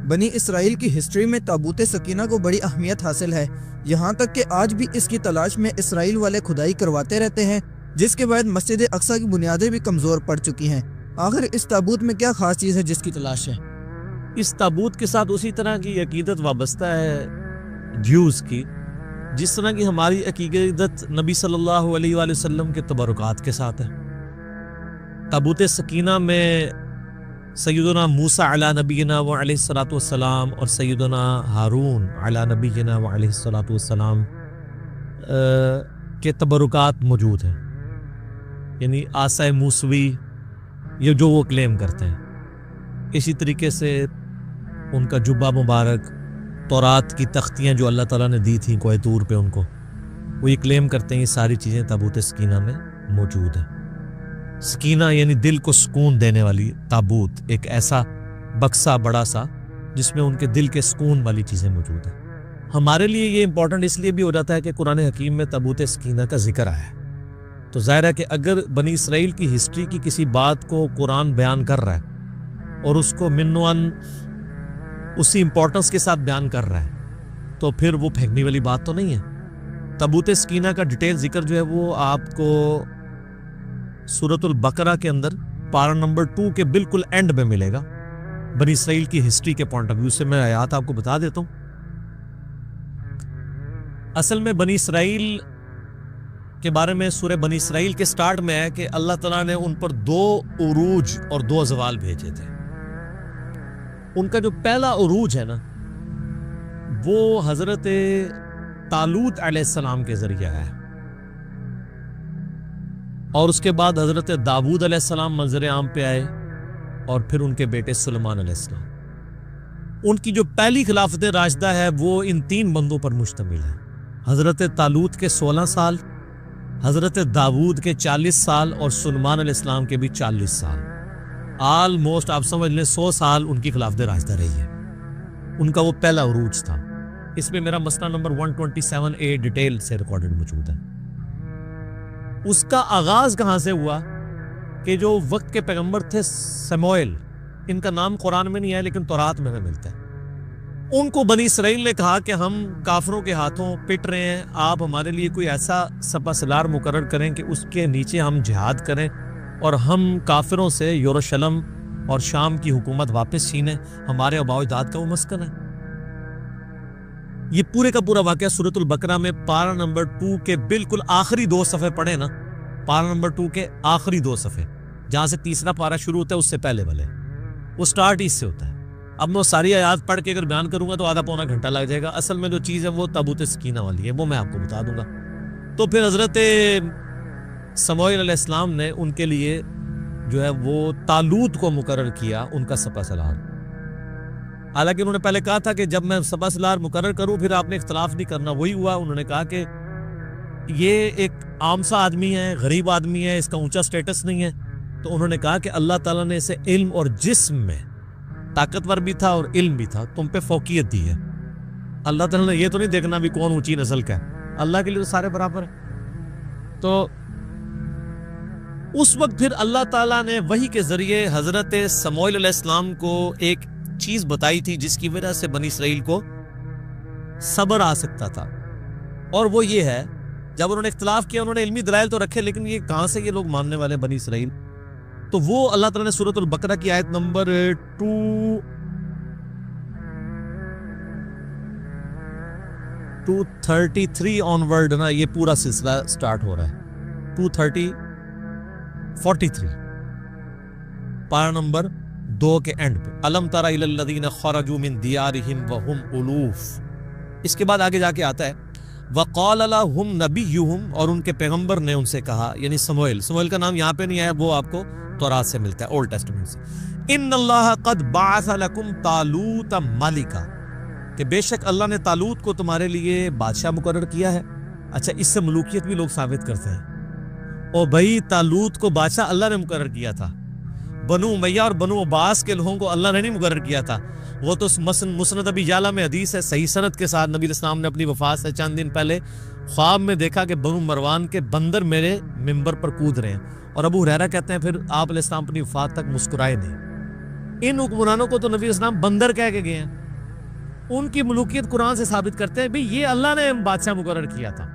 بنی اسرائیل کی ہسٹری میں تابوت سکینہ کو بڑی اہمیت حاصل ہے، یہاں تک کہ آج بھی اس کی تلاش میں اسرائیل والے کھدائی کرواتے رہتے ہیں، جس کے بعد مسجد اقصی کی بنیادیں بھی کمزور پڑ چکی ہیں۔ آخر اس تابوت میں کیا خاص چیز ہے جس کی تلاش ہے؟ اس تابوت کے ساتھ اسی طرح کی عقیدت وابستہ ہے جیوز کی، جس طرح کی ہماری عقیدت نبی صلی اللہ علیہ وآلہ وسلم کے تبرکات کے ساتھ ہے۔ تابوت سکینہ میں سیدنا موسیٰ علی نبینا و علیہ الصلوۃ والسلام اور سیدنا ہارون علی نبینا و علیہ الصلوۃ والسلام کے تبرکات موجود ہیں، یعنی عصا موسوی یہ جو وہ کلیم کرتے ہیں۔ اسی طریقے سے ان کا جبہ مبارک، تورات کی تختیاں جو اللہ تعالیٰ نے دی تھیں کوہ طور پہ ان کو، وہ یہ کلیم کرتے ہیں یہ ساری چیزیں تابوت سکینہ میں موجود ہیں۔ سکینہ یعنی دل کو سکون دینے والی تابوت، ایک ایسا بکسا بڑا سا جس میں ان کے دل کے سکون والی چیزیں موجود ہیں۔ ہمارے لیے یہ امپورٹنٹ اس لیے بھی ہو جاتا ہے کہ قرآن حکیم میں تابوت سکینہ کا ذکر آیا ہے، تو ظاہر ہے کہ اگر بنی اسرائیل کی ہسٹری کی کسی بات کو قرآن بیان کر رہا ہے اور اس کو منوان اسی امپورٹنس کے ساتھ بیان کر رہا ہے تو پھر وہ پھینکنے والی بات تو نہیں ہے۔ تابوت سکینہ کا ڈیٹیل ذکر جو ہے وہ آپ کو سورۃ البقرہ کے اندر پارہ نمبر 2 کے بالکل اینڈ میں ملے گا۔ بنی اسرائیل کی ہسٹری کے پوائنٹ آف ویو سے میں آیات آپ کو بتا دیتا ہوں۔ اصل میں بنی اسرائیل کے بارے میں سورہ بنی اسرائیل کے سٹارٹ میں ہے کہ اللہ تعالیٰ نے ان پر 2 عروج اور 2 زوال بھیجے تھے۔ ان کا جو پہلا عروج ہے نا وہ حضرت طالوت علیہ السلام کے ذریعہ ہے، اور اس کے بعد حضرت داؤد علیہ السلام منظر عام پہ آئے، اور پھر ان کے بیٹے سلیمان علیہ السلام۔ ان کی جو پہلی خلافت راشدہ ہے وہ ان 3 بندوں پر مشتمل ہے، حضرت طالوت کے 16 سال، حضرت داؤد کے 40 سال اور سلیمان علیہ السلام کے بھی 40 سال۔ آلموسٹ آپ سمجھ لیں 100 سال ان کی خلافت راشدہ رہی ہے۔ ان کا وہ پہلا عروج تھا۔ اس میں میرا مسئلہ نمبر 127A ڈیٹیل سے ریکارڈڈ موجود ہے۔ اس کا آغاز کہاں سے ہوا کہ جو وقت کے پیغمبر تھے سموئیل، ان کا نام قرآن میں نہیں ہے لیکن تورات میں ملتا ہے، ان کو بنی اسرائیل نے کہا کہ ہم کافروں کے ہاتھوں پٹ رہے ہیں، آپ ہمارے لیے کوئی ایسا سپہ سالار مقرر کریں کہ اس کے نیچے ہم جہاد کریں اور ہم کافروں سے یروشلم اور شام کی حکومت واپس چھینیں، ہمارے آباء و اجداد کا وہ مسکن ہے۔ یہ پورے کا پورا واقعہ سورۃ البقرہ میں پارہ نمبر 2 کے بالکل آخری 2 صفحے پڑھیں نا، پارہ نمبر 2 کے آخری 2 صفحے جہاں سے تیسرا پارہ شروع ہوتا ہے اس سے پہلے والے، وہ سٹارٹ اس سے ہوتا ہے۔ اب میں ساری آیات پڑھ کے اگر بیان کروں گا تو آدھا پونا گھنٹہ لگ جائے گا۔ اصل میں جو چیز ہے وہ تابوت سکینہ والی ہے، وہ میں آپ کو بتا دوں گا۔ تو پھر حضرت سموئیل علیہ السلام نے ان کے لیے جو ہے وہ طالوت کو مقرر کیا ان کا سپہ سالار۔ حالانکہ انہوں نے پہلے کہا تھا کہ جب میں سپہ سالار مقرر کروں پھر آپ نے اختلاف نہیں کرنا، وہی ہوا۔ انہوں نے کہا کہ یہ ایک عام سا آدمی ہے، غریب آدمی ہے، اس کا اونچا سٹیٹس نہیں ہے، تو انہوں نے کہا کہ اللہ تعالیٰ نے اسے علم اور جسم میں طاقتور بھی تھا اور علم بھی تھا، تم پہ فوقیت دی ہے۔ اللہ تعالیٰ نے یہ تو نہیں دیکھنا بھی کون اونچی نسل کا ہے، اللہ کے لیے تو سارے برابر ہیں۔ تو اس وقت پھر اللہ تعالیٰ نے وحی کے ذریعے حضرت سموئیل علیہ السلام کو ایک چیز بتائی تھی جس کی وجہ سے بنی اسرائیل کو صبر آ سکتا تھا، اور وہ یہ ہے جب انہوں نے اختلاف کیا انہوں نے علمی دلائل تو رکھے لیکن یہ کہاں سے یہ لوگ ماننے والے بنی اسرائیل، تو وہ اللہ تعالیٰ نے سورۃ البقرہ کی آیت نمبر 233 آن ورڈ نا یہ پورا سلسلہ سٹارٹ ہو رہا ہے۔ 43 پارہ نمبر 2 کے اینڈ پہ، الم تر الی الذین خرجوا من دیارہم وہم الوف۔ اس کے بعد آگے جا کے آتا ہے وقال لهم نبیہم، اور ان کے پیغمبر نے ان سے کہا، یعنی سموئیل کا نام یہاں پہ نہیں آیا، وہ آپ کو تورات سے ملتا ہے، اولڈ ٹیسٹمنٹ سے۔ ان اللہ قد بعث لکم طالوت ملکا، کہ بے شک اللہ نے طالوت کو تمہارے لیے بادشاہ مقرر کیا ہے۔ اچھا، اس سے ملوکیت بھی لوگ ثابت کرتے ہیں، اور بھائی طالوت کو بادشاہ اللہ نے مقرر کیا تھا، بنو امیہ اور بنو عباس کے لوگوں کو اللہ نے نہیں مقرر کیا تھا۔ وہ تو مسند ابی یعلا میں حدیث ہے صحیح سند کے ساتھ، نبی علیہ السلام نے اپنی وفات سے چند دن پہلے خواب میں دیکھا کہ بنو مروان کے بندر میرے ممبر پر کود رہے ہیں، اور ابو ہریرہ کہتے ہیں پھر آپ علیہ السلام اپنی وفات تک مسکرائے نہیں، ان حکمرانوں کو تو نبی اسلام بندر کہہ کے گئے ہیں. ان کی ملوکیت قرآن سے ثابت کرتے ہیں بھئی یہ اللہ نے بادشاہ مقرر کیا تھا,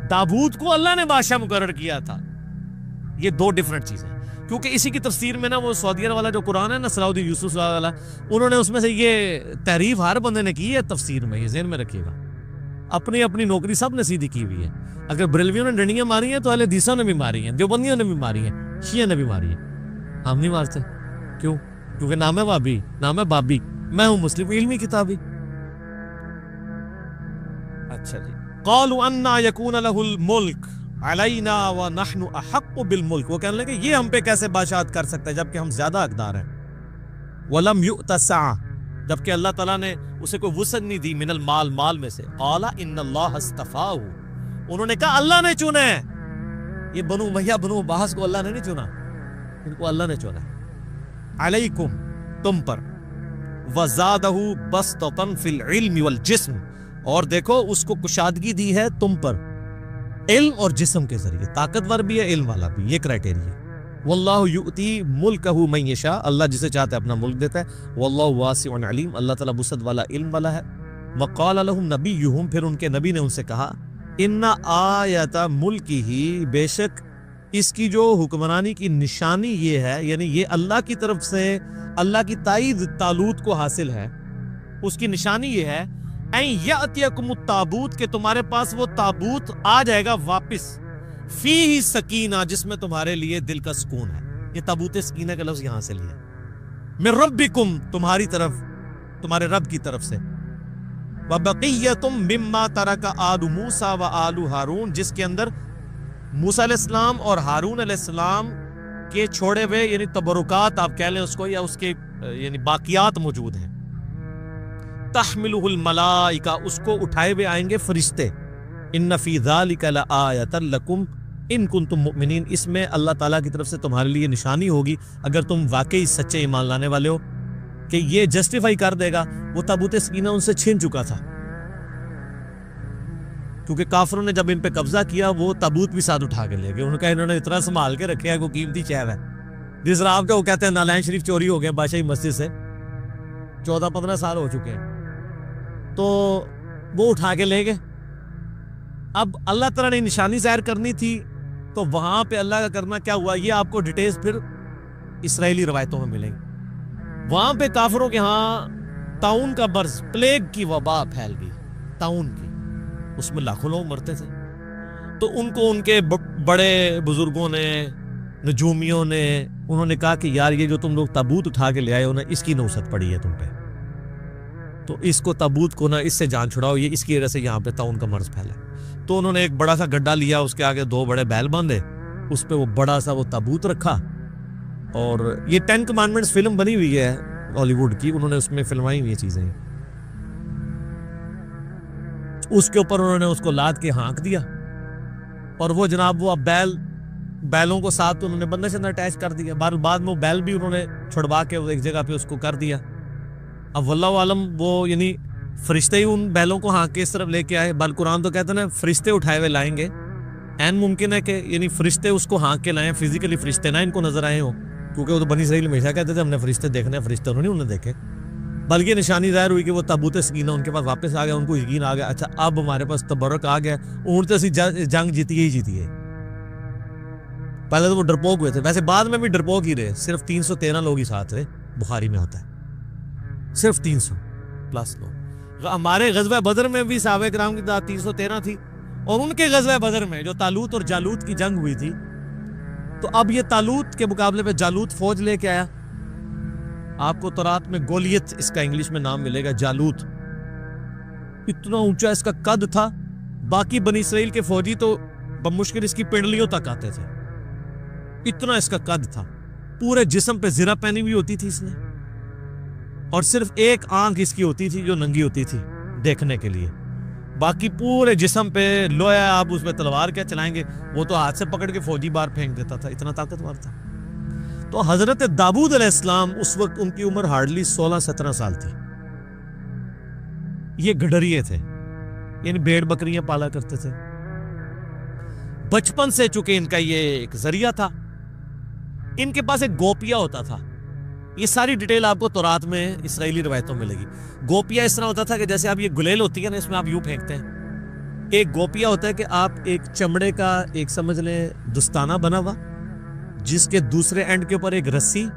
داؤد کو اللہ نے بادشاہ مقرر کیا تھا. یہ دو ڈیفرنٹ چیزیں. کیونکہ اسی کی تفسیر میں نا وہ سعودیہ والا جو قرآن ہے نا, صلاح الدین یوسف صلی اللہ علیہ وسلم, انہوں نے اس میں سے یہ تحریف ہر بندے نے کی ہے تفسیر میں, یہ ذہن میں رکھیے گا. اپنی اپنی نوکری سب نے سیدھی کی ہوئی ہے. اگر بریلویوں نے ڈنڈیاں ماری ہیں تو اہل حدیثوں نے بھی ماری ہیں, دیوبندیوں نے بھی ماری ہیں, شیعہ نے بھی ماری ہیں. ہم نہیں مارتے. کیوں؟ کیونکہ نام ہے بابی, نام ہے بابی, میں ہوں مسلم, علمی کتابی. اچھا جی. قالوا انا یکون له الملک علینا ونحن احق بالملک, وہ کہنے لگے یہ ہم پہ کیسے بادشاہت کر سکتا ہے جبکہ ہم زیادہ حقدار ہیں. ولم یؤت سعہ, جبکہ اللہ تعالیٰ نے اسے کوئی وسعت نہیں دی, من المال, مال میں سے. قال ان اللہ اصطفاہ, انہوں نے کہا اللہ نے چنا ہے. یہ بنو امیہ بنو عباس کو اللہ نے نہیں چنا, ان کو اللہ نے چنا ہے. علیکم, تم پر. وزادہ بسطۃ فی العلم والجسم, اور دیکھو اس کو کشادگی دی ہے تم پر علم اور جسم کے ذریعے, طاقتور بھی ہے علم والا بھی, یہ کرائٹیریا. واللہ یؤتی ملکہ من یشاء, اللہ جسے چاہتا ہے اپنا ملک دیتا ہے. واللہ واسع علیم, اللہ تعالیٰ وسعت والا علم والا ہے. وقال لهم نبیہم, پھر ان کے نبی نے ان سے کہا, ان آیت ملکہ, بے شک اس کی جو حکمرانی کی نشانی یہ ہے, یعنی یہ اللہ کی طرف سے اللہ کی تائید طالوت کو حاصل ہے, اس کی نشانی یہ ہے این یاتیکم التابوت, کہ تمہارے پاس وہ تابوت آ جائے گا واپس, فیہ سکینہ, جس میں تمہارے لیے دل کا سکون ہے. یہ تابوت سکینہ کا لفظ یہاں سے لیا, من ربکم, تمہاری طرف, تمہارے رب کی طرف سے. وبقیۃ مما ترک آل موسیٰ و آل ہارون, جس کے اندر موسیٰ علیہ السلام اور ہارون علیہ السلام کے چھوڑے ہوئے یعنی تبرکات آپ کہہ لیں اس کو, یا اس کے یعنی باقیات موجود ہیں. تحملہ الملائکہ, اس کو اٹھائے ہوئے آئیں گے فرشتے. ان فی ذلک لآیۃ لکم ان کنتم مؤمنین, اس میں اللہ تعالیٰ کی طرف سے تمہارے لیے نشانی ہوگی اگر تم واقعی سچے ایمان لانے والے ہو, کہ یہ جسٹیفائی کر دے گا. وہ تابوت سکینہ ان سے چھن چکا تھا, کیونکہ کافروں نے جب ان پہ قبضہ کیا وہ تابوت بھی ساتھ اٹھا کے لے گئے. انہوں نے کہا انہوں نے اتنا سنبھال کے رکھے ہے, کوئی قیمتی شہر ہے. جس طرح آپ کا وہ کہتے ہیں نالین شریف چوری ہو گیا بادشاہی مسجد سے, 14-15 سال ہو چکے ہیں, تو وہ اٹھا کے لے گئے. اب اللہ تعالیٰ نے نشانی ظاہر کرنی تھی, تو وہاں پہ اللہ کا کرنا کیا ہوا, یہ آپ کو ڈیٹیلز پھر اسرائیلی روایتوں میں ملیں گی. وہاں پہ کافروں کے ہاں طاعون کا مرض, پلیگ کی وبا پھیل گئی, طاعون کی, اس میں لاکھوں لوگ مرتے تھے. تو ان کو ان کے بڑے بزرگوں نے, نجومیوں نے, انہوں نے کہا کہ یار یہ جو تم لوگ تابوت اٹھا کے لے آئے ہو نا, اس کی نوست پڑی ہے تم پہ, تو اس کو تابوت کو نا اس سے جان چھڑاؤ, یہ اس کی وجہ سے یہاں پہ طاعون کا مرض پھیلا. تو انہوں نے ایک بڑا سا گڈھا لیا, اس کے آگے 2 بڑے بیل باندھے, اس پہ وہ بڑا سا وہ تابوت رکھا. اور یہ 10 کمانڈمنٹس فلم بنی ہوئی ہے ہالی ووڈ کی, انہوں نے اس میں فلمائی ہوئی چیزیں. اس کے اوپر انہوں نے اس کو لاد کے ہانک دیا, اور وہ جناب وہ اب بیلوں کو ساتھ انہوں نے بندے سے اٹیچ کر دیا. بعد میں وہ بیل بھی انہوں نے چھڑوا کے ایک جگہ پہ اس کو کر دیا. اب واللہ عالم وہ یعنی فرشتے ہی ان بیلوں کو ہانک کے اس طرف لے کے آئے. بل قرآن تو کہتے ہیں نا فرشتے اٹھائے ہوئے لائیں گے, این ممکن ہے کہ یعنی فرشتے اس کو ہانک کے لائیں, فزیکلی فرشتے نہ ان کو نظر آئے ہوں, کیونکہ وہ تو بنی اسرائیل ہمیشہ کہتے تھے ہم نے فرشتے دیکھنے ہیں, فرشتے انہوں نے انہیں دیکھے. بلکہ نشانی ظاہر ہوئی کہ وہ تابوت سکینہ ان کے پاس واپس آ گیا, ان کو یقین آ گیا, اچھا اب ہمارے پاس تبرک آ گیا, اون تو اسی جنگ جیتی ہے. پہلے تو وہ ڈرپوک ہوئے تھے, ویسے بعد میں بھی ڈرپوک ہی رہے, صرف 313 لوگ ہی ساتھ رہے, بخاری میں ہوتا ہے صرف 300 پلس لوگ. ہمارے غزوہ بدر میں بھی صحابہ کرام کی تعداد 313 تھی, اور ان کے غزوہ بدر میں جو طالوت اور جالوت کی جنگ ہوئی تھی, تو اب یہ طالوت کے مقابلے پہ جالوت فوج لے کے آیا. آپ کو تورات میں گولیت اس کا انگلش میں نام ملے گا, جالوت. اتنا اونچا اس کا قد تھا, باقی بنی اسرائیل کے فوجی تو بمشکل اس کی پنڈلیوں تک آتے تھے, اتنا اس کا قد تھا. پورے جسم پہ زرہ پہنی ہوئی ہوتی تھی اس نے, اور صرف ایک آنکھ اس کی ہوتی تھی جو ننگی ہوتی تھی دیکھنے کے لیے, باقی پورے جسم پہ لوہا. آپ اس پہ تلوار کیا چلائیں گے, وہ تو ہاتھ سے پکڑ کے فوجی بار پھینک دیتا تھا, اتنا طاقتور تھا. تو حضرت داؤد علیہ السلام اس وقت ان کی عمر ہارڈلی 16-17 سال تھی. یہ گڈریے تھے, یعنی بھیڑ بکریاں پالا کرتے تھے. بچپن سے چونکہ ان کا یہ ایک ذریعہ تھا, ان کے پاس ایک گوپیا ہوتا تھا, یہ ساری ڈیٹیل آپ کو تورات میں اسرائیلی روایتوں میں لگی. گوپیا اس طرح ہوتا تھا کہ جیسے آپ یہ گلیل ہوتی ہے نا، اس میں آپ یوں پھینکتے ہیں. ایک گوپیا ہوتا ہے کہ آپ ایک چمڑے کا ایک سمجھ لیں دستانہ بنا ہوا، جس کے دوسرے اینڈ کے اوپر ایک رسی،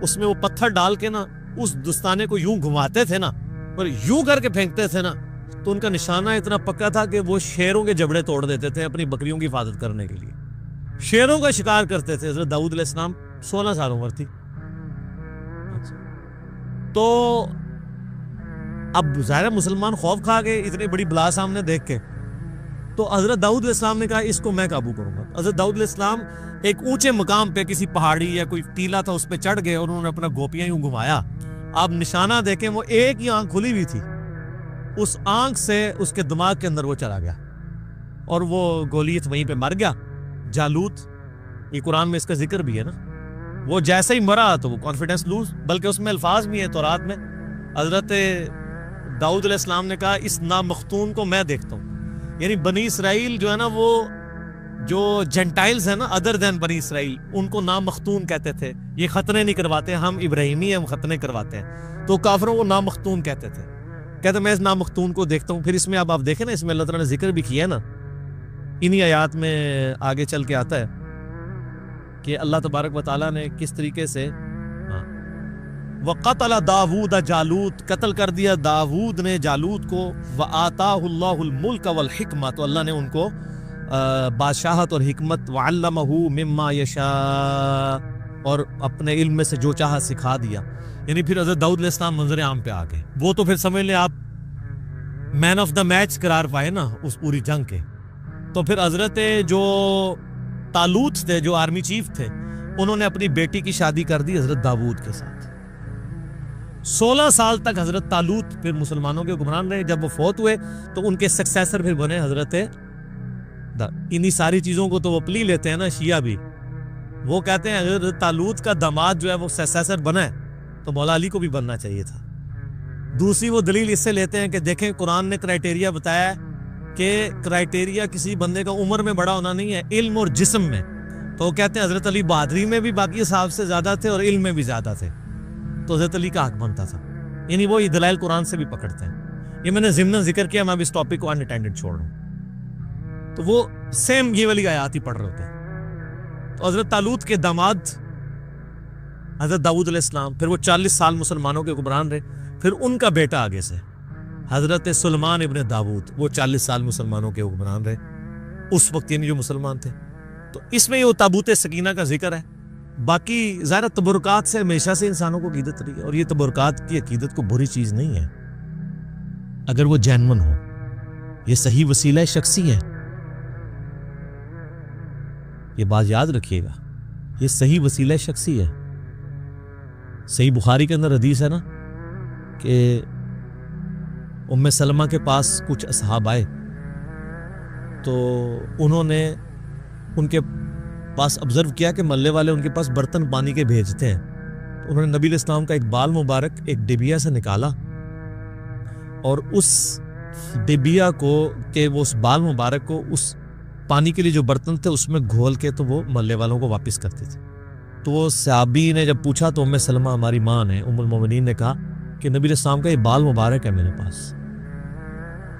اس میں وہ پتھر ڈال کے نا اس دستانے کو یوں گھماتے تھے نا اور یوں کر کے پھینکتے تھے نا، تو ان کا نشانہ اتنا پکا تھا کہ وہ شیروں کے جبڑے توڑ دیتے تھے اپنی بکریوں کی حفاظت کرنے کے لیے. شیروں کا شکار کرتے تھے. حضرت داؤد علیہ السلام 16 سال عمر تھی. تو اب ظاہر مسلمان خوف کھا گئے اتنی بڑی بلا سامنے دیکھ کے. تو حضرت داؤد علیہ السلام نے کہا اس کو میں قابو کروں گا. حضرت داؤد علیہ السلام ایک اونچے مقام پہ کسی پہاڑی یا کوئی ٹیلا تھا اس پہ چڑھ گئے اور انہوں نے اپنا گوپیاں یوں گھمایا. آپ نشانہ دیکھیں وہ ایک ہی آنکھ کھلی ہوئی تھی، اس آنکھ سے اس کے دماغ کے اندر وہ چلا گیا اور وہ گولیت وہیں پہ مر گیا. جالوت، یہ قرآن میں اس کا ذکر بھی ہے نا، وہ جیسے ہی مرا تو وہ کانفیڈنس لوز، بلکہ اس میں الفاظ بھی ہیں تورات میں. حضرت داؤد علیہ السلام نے کہا اس نامختون کو میں دیکھتا ہوں. یعنی بنی اسرائیل جو ہے نا، وہ جو جنٹائلز ہیں نا ادر دین بنی اسرائیل، ان کو نامختون کہتے تھے. یہ ختنے نہیں کرواتے، ہم ابراہیمی ہم ختنے کرواتے ہیں. تو کافروں کو نامختون کہتے تھے. کہتے میں اس نامختون کو دیکھتا ہوں. پھر اس میں اب آپ دیکھیں نا، اس میں اللہ تعالیٰ نے ذکر بھی کیا ہے نا، انہی آیات میں آگے چل کے آتا ہے کہ اللہ تبارک و تعالیٰ نے کس طریقے سے وَقَتَلَ دَاوُودَ جالوت، قتل کر دیا داود نے جالوت کو. وَآتَاهُ اللَّهُ الْمُلْكَ وَالْحِكْمَةَ، تو اللہ نے ان کو بادشاہت اور حکمت. وَعَلَّمَهُ مِمَّا يَشَاءُ، اور اپنے علم میں سے جو چاہا سکھا دیا. یعنی پھر حضرت داؤد علیہ السلام منظر عام پہ آ گئے. وہ تو پھر سمجھ لیں آپ مین آف دا میچ قرار پائے نا اس پوری جنگ کے. تو پھر حضرت جو طالوت تھے، جو آرمی چیف تھے، انہوں نے اپنی بیٹی کی شادی کر دی حضرت داود کے ساتھ. 16 سال تک حضرت طالوت پھر مسلمانوں کے حکمران رہے. جب وہ فوت ہوئے تو ان کے سکسیسر پھر بنے حضرت انہی ساری چیزوں کو تو وہ پلی لیتے ہیں نا شیعہ بھی. وہ کہتے ہیں حضرت طالوت کا داماد جو ہے وہ سکسیسر بنا ہے تو مولا علی کو بھی بننا چاہیے تھا. دوسری وہ دلیل اس سے لیتے ہیں کہ دیکھیں قرآن نے کرائٹیریا بتایا ہے کہ کرائٹیریا کسی بندے کا عمر میں بڑا ہونا نہیں ہے، علم اور جسم میں. تو وہ کہتے ہیں حضرت علی بہادری میں بھی باقی صاحب سے زیادہ تھے اور علم میں بھی زیادہ تھے، تو حضرت علی کا حق بنتا تھا. یعنی وہ یہ دلائل قرآن سے بھی پکڑتے ہیں. یہ میں نے ضمن ذکر کیا، میں اب اس ٹاپک کو انٹینڈڈ چھوڑ رہا ہوں. تو وہ سیم یہ والی آیات ہی پڑھ رہے ہوتے ہیں. تو حضرت طالوت کے داماد حضرت داؤد علیہ السلام، پھر وہ 40 سال مسلمانوں کے حکمران رہے. پھر ان کا بیٹا آگے سے حضرت سلیمان ابن داود، وہ 40 سال مسلمانوں کے حکمران رہے اس وقت، یعنی جو مسلمان تھے. تو اس میں یہ تابوت سکینہ کا ذکر ہے. باقی ظاہر تبرکات سے ہمیشہ سے انسانوں کو عقیدت رہی ہے، اور یہ تبرکات کی عقیدت کو بری چیز نہیں ہے اگر وہ جینون ہو. یہ صحیح وسیلہ شخصی ہے، یہ بات یاد رکھیے گا، یہ صحیح وسیلہ شخصی ہے. صحیح بخاری کے اندر حدیث ہے نا کہ ام سلمہ کے پاس کچھ اصحاب آئے تو انہوں نے ان کے پاس آبزرو کیا کہ محلے والے ان کے پاس برتن پانی کے بھیجتے ہیں. انہوں نے نبی علیہ السلام کا ایک بال مبارک ایک ڈبیا سے نکالا اور اس ڈبیا کو کہ وہ اس بال مبارک کو اس پانی کے لیے جو برتن تھے اس میں گھول کے تو وہ محلے والوں کو واپس کرتے تھے. تو وہ صحابی نے جب پوچھا تو ام سلمہ ہماری ماں نے، ام المومنین نے کہا کہ نبی علیہ السلام کا یہ بال مبارک ہے میرے پاس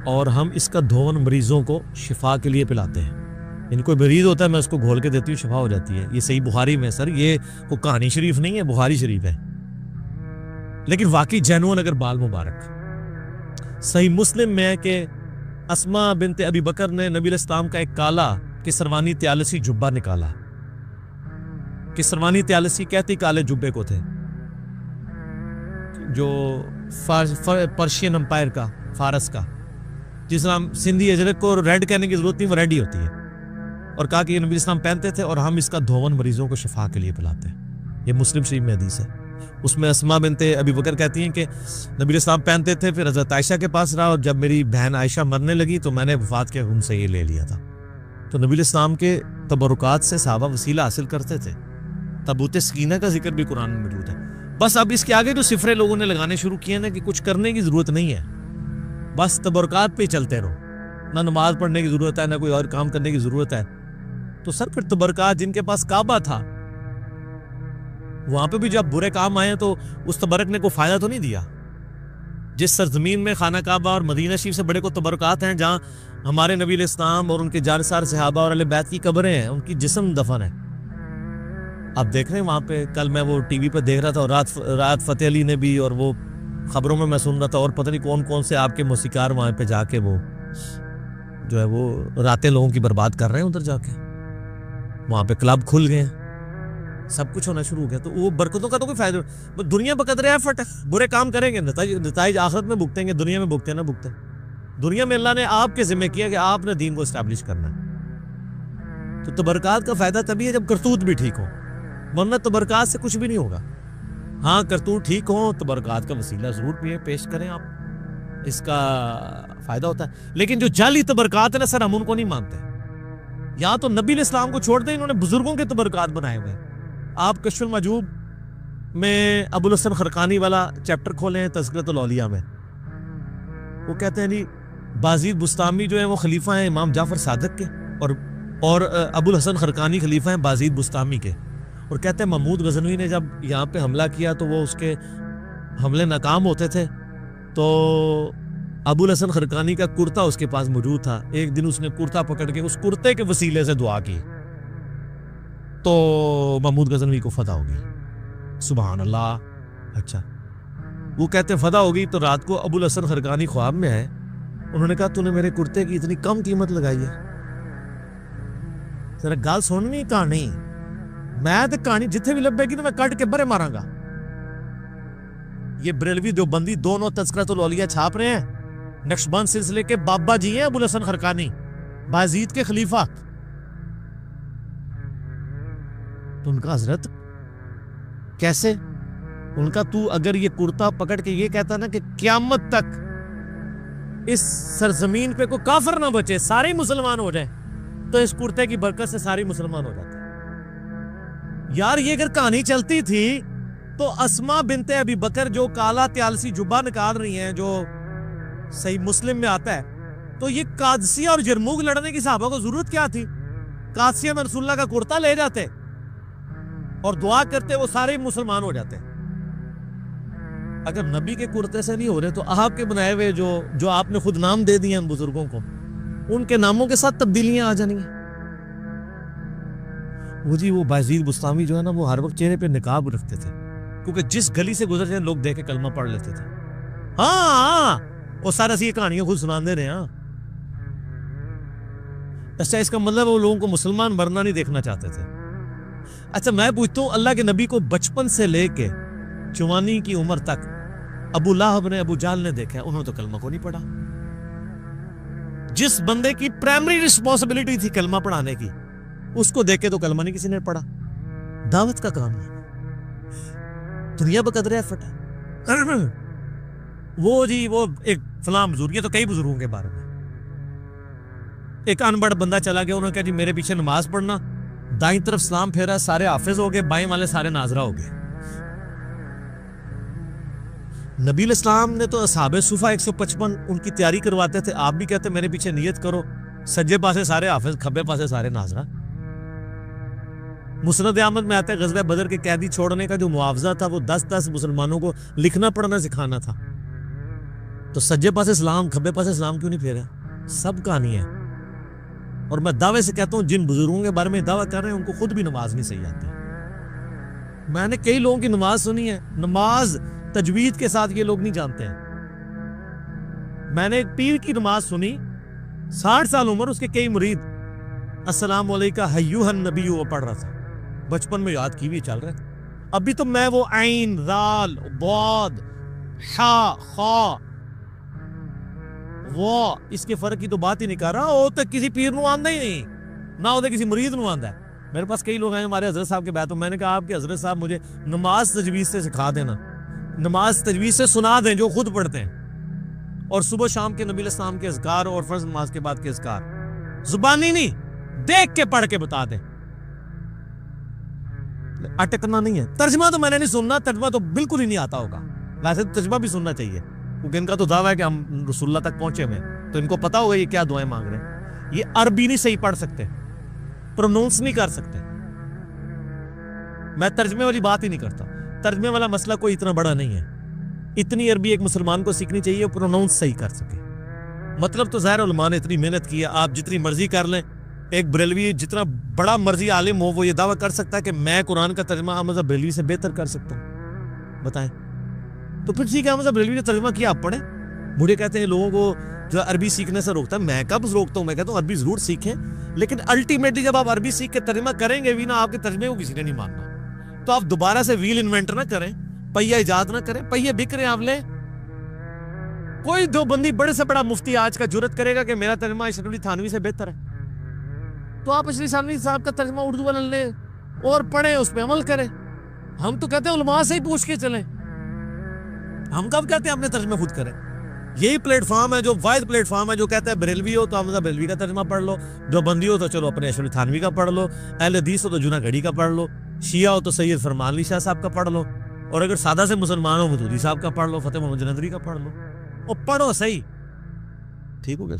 اور ہم اس کا دھون مریضوں کو شفا کے لیے پلاتے ہیں. ان کوئی مریض ہوتا ہے میں اس کو گھول کے دیتی ہوں، شفا ہو جاتی ہے. یہ صحیح بخاری میں سر، یہ کوئی کہانی شریف نہیں ہے، بخاری شریف ہے. لیکن واقعی جینون اگر بال مبارک. صحیح مسلم میں ہے کہ اسماء بنت ابی بکر نے نبی علیہ السلام کا ایک کالا کسروانی طیالسی جبہ نکالا. کسروانی طیالسی کہتی کالے جبے کو تھے جو پرشین امپائر کا، فارس کا، جس طرح سندھی اجرک کو ریڈ کہنے کی ضرورت نہیں، وہ ریڈ ہی ہوتی ہے. اور کہا کہ یہ نبی اسلام پہنتے تھے اور ہم اس کا دھون مریضوں کو شفا کے لیے پلاتے ہیں. یہ مسلم شریف میں حدیث ہے. اس میں اسماء بنت ابی بکر کہتی ہیں کہ نبی اسلام پہنتے تھے، پھر حضرت عائشہ کے پاس رہا اور جب میری بہن عائشہ مرنے لگی تو میں نے وفات کے ان سے یہ لے لیا تھا. تو نبی اسلام کے تبرکات سے صحابہ وسیلہ حاصل کرتے تھے. تابوت سکینہ کا ذکر بھی قرآن میں موجود ہے. بس اب اس کے آگے جو صفرے لوگوں نے لگانے شروع کیے نا کہ کچھ کرنے کی ضرورت نہیں ہے، بس تبرکات پہ چلتے رہو، نہ نماز پڑھنے کی ضرورت ہے نہ کوئی اور کام کرنے کی ضرورت ہے. تو سر پھر تبرکات جن کے پاس کعبہ تھا وہاں پہ بھی جب برے کام آئے تو اس تبرک نے کوئی فائدہ تو نہیں دیا. جس سرزمین میں خانہ کعبہ اور مدینہ شریف سے بڑے کو تبرکات ہیں، جہاں ہمارے نبی علیہ السلام اور ان کے جانثار صحابہ اور اہل بیت کی قبریں ہیں، ان کی جسم دفن ہے. آپ دیکھ رہے ہیں وہاں پہ، کل میں وہ ٹی وی پہ دیکھ رہا تھا، اور رات فتح علی نے بھی، اور وہ خبروں میں سن رہا تھا، اور پتہ نہیں کون کون سے آپ کے موسیقار وہاں پہ جا کے وہ جو ہے وہ راتیں لوگوں کی برباد کر رہے ہیں. ادھر جا کے وہاں پہ کلب کھل گئے ہیں، سب کچھ ہونا شروع ہو گیا. تو وہ برکتوں کا تو کوئی فائدہ نہیں. دنیا بقدر ایفرٹ ہے، برے کام کریں گے نتائج آخرت میں بھگتیں گے، دنیا میں بھگتے نہ بھگتے. دنیا میں اللہ نے آپ کے ذمہ کیا کہ آپ نے دین کو اسٹیبلش کرنا ہے. تو تبرکات کا فائدہ تبھی ہے جب کرتوت بھی ٹھیک ہو، ورنہ تبرکات سے کچھ بھی نہیں ہوگا. ہاں کرتوت ٹھیک ہو، تبرکات کا وسیلہ ضرور پیش کریں آپ، اس کا فائدہ ہوتا ہے. لیکن جو جعلی تبرکات ہے نا سر، ہم ان کو نہیں مانتے. یا تو نبی علیہ السلام کو چھوڑ دیں، انہوں نے بزرگوں کے تبرکات بنائے ہوئے ہیں. آپ کشف المحجوب میں ابو الحسن خرقانی والا چیپٹر کھولیں تذکرۃ الاولیاء میں، وہ کہتے ہیں جی بازید بستامی جو ہیں وہ خلیفہ ہیں امام جعفر صادق کے، اور ابو الحسن خرقانی خلیفہ ہیں بازید بستامی کے. اور کہتے ہیں محمود غزنوی نے جب یہاں پہ حملہ کیا تو وہ اس کے حملے ناکام ہوتے تھے، تو ابو الحسن خرقانی کا کرتا اس کے پاس موجود تھا. ایک دن اس نے کرتا پکڑ کے اس کرتے کے وسیلے سے دعا کی تو محمود غزنوی کو فتح ہوگی. سبحان اللہ. اچھا، وہ کہتے ہیں فتح ہوگی تو رات کو ابو الحسن خرقانی خواب میں آئے. انہوں نے کہا تو نے میرے کرتے کی اتنی کم قیمت لگائی ہے. ذرا گال سننی کہانی، میں تو کہانی جتنے بھی لبے گی تو میں کٹ کے برے ماراں گا. یہ بریلوی دیوبندی دونوں تذکرۃ الاولیاء چھاپ رہے ہیں. نقشبند سلسلے کے بابا جی ہیں ابو الحسن خرقانی، بازید کے خلیفہ. تو ان کا حضرت کیسے، ان کا تو اگر یہ کرتا پکڑ کے یہ کہتا نا کہ قیامت تک اس سرزمین پہ کوئی کافر نہ بچے، سارے مسلمان ہو جائیں، تو اس کرتے کی برکت سے سارے مسلمان ہو جاتے. یار یہ اگر کہانی چلتی تھی تو اسما بنت ابی بکر جو کالا تیالسی جبہ نکال رہی ہیں، جو صحیح مسلم میں آتا ہے، تو یہ قادسیہ اور جرموگ لڑنے کی صحابہ کو ضرورت کیا تھی؟ قادسیہ میں رسول اللہ کا کرتا لے جاتے اور دعا کرتے، وہ سارے مسلمان ہو جاتے. اگر نبی کے کرتے سے نہیں ہو رہے تو آپ کے بنائے ہوئے جو آپ نے خود نام دے دیے ان بزرگوں کو، ان کے ناموں کے ساتھ تبدیلیاں آ جانی ہیں. وہ جی وہ بازید بستامی جو ہے نا، وہ ہر وقت چہرے پہ نقاب رکھتے تھے، کیونکہ جس گلی سے گزر جائیں لوگ دیکھ کے کلمہ پڑھ لیتے تھے. ہاں وہ سارا سی کہانیاں خود سنا دے رہے ہیں. اچھا، اس کا مطلب وہ لوگوں کو مسلمان مرنا نہیں دیکھنا چاہتے تھے. اچھا میں پوچھتا ہوں، اللہ کے نبی کو بچپن سے لے کے جوانی کی عمر تک ابو لہب نے، ابو جہل نے دیکھا، انہوں نے تو کلمہ کو نہیں پڑھا. جس بندے کی پرائمری رسپانسبلٹی تھی کلمہ پڑھانے کی، اس کو دیکھ کے تو کلمہ نہیں کسی نے پڑھا. دعوت کا کام ہے، دنیا بقدر ایفرٹ ہے. وہ جی وہ ایک فلاں بزرگ، یہ تو کئی بزرگوں کے بارے میں، ایک ان پڑھ بندہ چلا گیا، انہوں نے کہا جی میرے پیچھے نماز پڑھنا، دائیں طرف سلام پھیرا، سارے حافظ ہو گئے، بائیں والے سارے ناظرہ ہو گئے. نبی علیہ السلام نے تو اصحاب صفہ 155 ان کی تیاری کرواتے تھے. آپ بھی کہتے میرے پیچھے نیت کرو، سجے پاسے سارے حافظ، کھبے پاسے سارے ناظرہ. مسند احمد میں آتا ہے غزوہ بدر کے قیدی چھوڑنے کا جو معاوضہ تھا وہ 10 مسلمانوں کو لکھنا پڑھنا سکھانا تھا. تو سجے پاسے سلام، کھبے پاسے سلام کیوں نہیں پھیرا؟ سب کہانی ہے. اور میں دعوے سے کہتا ہوں جن بزرگوں کے بارے میں دعویٰ کر رہے ہیں ان کو خود بھی نماز نہیں صحیح آتی. میں نے کئی لوگوں کی نماز سنی ہے، نماز تجوید کے ساتھ یہ لوگ نہیں جانتے ہیں. میں نے ایک پیر کی نماز سنی، 60 سال عمر، اس کے کئی مرید السلام علیکہ ایھا النبی وہ پڑھ رہا تھا. بچپن میں یاد کی ہوئی چل رہا ہے. ابھی تو میں وہ عین، ذال، ضاد، حا، خا، وہ اس کے فرق کی تو بات ہی نہیں کر رہا. وہ تو کسی پیر نو آندہ ہی نہیں، نہ وہ کسی مرید نو آندہ ہے. میرے پاس کئی لوگ ہیں ہمارے حضرت صاحب کے بیعت، میں نے کہا آپ کے حضرت صاحب مجھے نماز تجوید سے سکھا دینا، نماز تجوید سے سنا دیں جو خود پڑھتے ہیں، اور صبح شام کے نبی علیہ السلام کے اذکار اور فرض نماز کے بعد کے اذکار زبانی نہیں، دیکھ کے پڑھ کے بتا دیں. اٹکنا نہیں ہے. ترجمہ تو میں نے نہیں سننا، ترجمہ تو بالکل ہی نہیں آتا ہوگا. ویسے ترجمہ بھی سننا چاہیے کیونکہ ان کا تو دعویٰ ہے کہ ہم رسول اللہ تک پہنچے ہوئے، تو ان کو پتا ہوگا یہ کیا دعائیں مانگ رہے ہیں. یہ عربی نہیں صحیح پڑھ سکتے، پرونونس نہیں کر سکتے. میں ترجمے والی بات ہی نہیں کرتا. ترجمے والا مسئلہ کوئی اتنا بڑا نہیں ہے. اتنی عربی ایک مسلمان کو سیکھنی چاہیے پروناؤنس صحیح کر سکے. مطلب تو ظاہر علماء نے اتنی محنت کی ہے, آپ جتنی مرضی کر لیں. ایک بریلوی جتنا بڑا مرضی عالم ہو وہ یہ دعویٰ کر سکتا ہے کہ میں قرآن کا ترجمہ احمد بریلوی سے بہتر کر سکتا ہوں. بتائیں تو پھر ٹھیک ہے, احمد بریلوی نے ترجمہ کیا, آپ پڑھیں. بوڑھے کہتے ہیں لوگوں کو جو عربی سیکھنے سے روکتا ہے, میں کب روکتا ہوں؟ میں کہتا ہوں عربی ضرور سیکھیں, لیکن الٹیمیٹلی جب آپ عربی سیکھ کے ترجمہ کریں گے بھی نا, آپ کے ترجمے کو کسی نے نہیں ماننا. تو آپ دوبارہ سے ویل انوینٹ نہ کریں, پہیہ ایجاد نہ کریں. پہیے بک رہے ہیں آپ لیں. کوئی دو بندی بڑے سے بڑا مفتی آج کا جرت کرے گا کہ میرا ترجمہ اشرف علی تھانوی سے بہتر ہے, تو آپ اشرف علی تھانوی صاحب کا ترجمہ اردو والا لیں اور پڑھیں, اس پہ عمل کریں. ہم تو کہتے ہیں علماء سے ہی پوچھ کے چلیں. ہم کب کہتے ہیں اپنے ترجمے خود کریں؟ یہی پلیٹ فارم ہے جو واحد پلیٹ فارم ہے جو کہتا ہے بریلوی ہو تو احمد بریلوی کا ترجمہ پڑھ لو, جو بندی ہو تو چلو اپنے اشرف علی تھانوی کا پڑھ لو, اہل حدیث ہو تو جناح گڑھی کا پڑھ لو, شیعہ ہو تو سید فرمان علی شاہ صاحب کا پڑھ لو, اور اگر سادہ سے مسلمان ہو مودودی صاحب کا پڑھ لو, فتح محمد جلندری کا پڑھ لو, اور پڑھو صحیح. ٹھیک ہو گیا.